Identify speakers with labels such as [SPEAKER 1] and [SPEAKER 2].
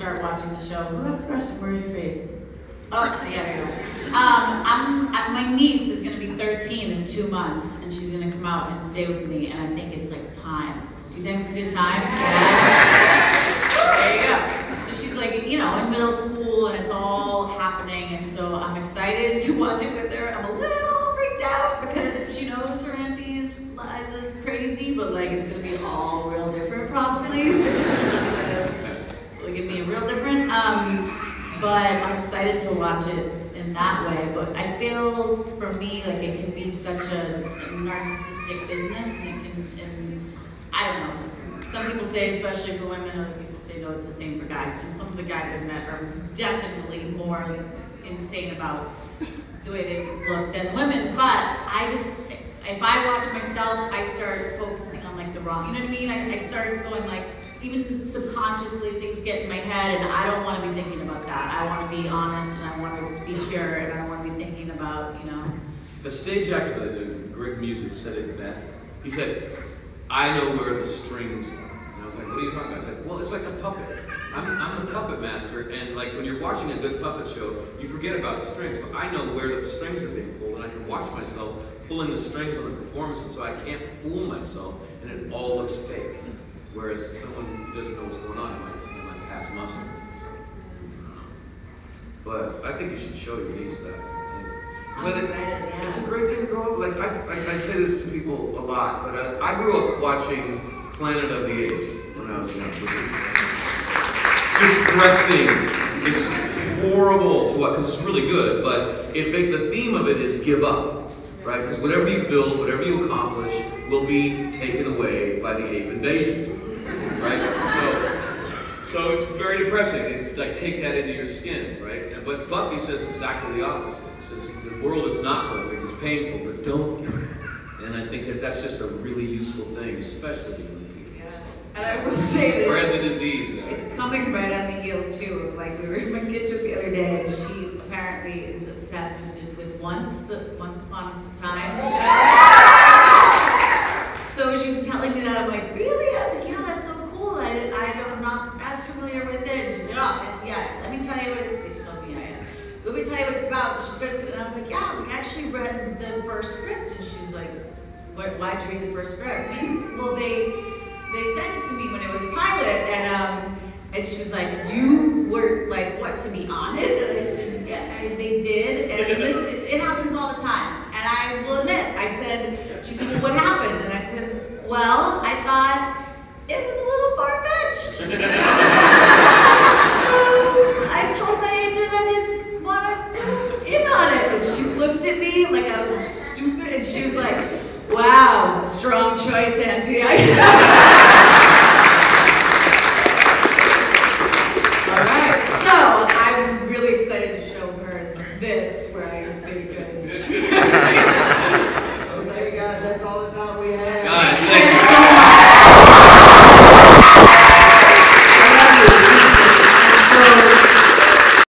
[SPEAKER 1] start watching the show. Who asked the question? Where's your face? Oh, yeah, there you go. My niece is going to be 13 in 2 months, and she's going to come out and stay with me, and I think it's like time. Do you think it's a good time? Yeah. There you go. So she's like, you know, in middle school, and it's all happening, and so I'm excited to watch it with her. I'm a little freaked out because she knows her auntie's Liza's crazy, but like it's going to be all real different probably, which will give me a real different. But I'm excited to watch it in that way. But I feel, for me, like it can be such a narcissistic business, and it can, and I don't know. Some people say, especially for women, other people say, no, it's the same for guys. And some of the guys I've met are definitely more insane about the way they look than women. But I just, if I watch myself, I start focusing on like the wrong, you know what I mean? I start going like, even subconsciously things get in my head, and I don't want to be thinking about that. I want to be honest, and I want to be pure, and I don't want to be thinking about, you know.
[SPEAKER 2] The stage actor in Great Music said it best. He said, I know where the strings are. And I was like, what are you talking about? I said, well, it's like a puppet. I'm the puppet master, and like when you're watching a good puppet show, you forget about the strings, but I know where the strings are being pulled, and I can watch myself pulling the strings on the performance, and so I can't fool myself, and it all looks fake. Whereas to someone who doesn't know what's going on, it might pass muster. But I think you should show your niece that. It's a great thing to grow up. Like I say this to people a lot, but I grew up watching Planet of the Apes when I was young, which is depressing. It's horrible to watch because it's really good, but the theme of it is give up, right? Because whatever you build, whatever you accomplish, will be taken away by the ape invasion, right? So it's very depressing. It's like take that into your skin, right? But Buffy says exactly the opposite. It says the world is not perfect, it's painful, but don't give up. And I think that's just a really useful thing, especially in the people.
[SPEAKER 1] Yeah. And I will say that
[SPEAKER 2] spread the disease.
[SPEAKER 1] It's coming right on the heels too of like we were in my kitchen the other day, and she apparently is obsessed with Once Upon a Time show. So she's telling me that, I'm like, really? I was like, yeah, that's so cool. I'm not as familiar with it. And she's like, oh, yeah, let me tell you what it's about. She tells me, yeah. Let me tell you what it's about. So she starts to, and I was like, yeah. I was like, I actually read the first script. And she's like, why'd you read the first script? Well, they sent it to me when it was a pilot, and she was like, you were like, what, to be on it? And I said, yeah, they did. And it happens all the time. And I will admit, I said, she said, well, what happened? And I said, well, I thought it was a little far-fetched. So I told my agent I didn't want to in on it. And she looked at me like I was stupid, and she was like, wow, strong choice, Auntie. All right, so I'm really excited to show her this, where I did good.
[SPEAKER 3] Hey guys, that's all the time we have.
[SPEAKER 2] Guys, thanks.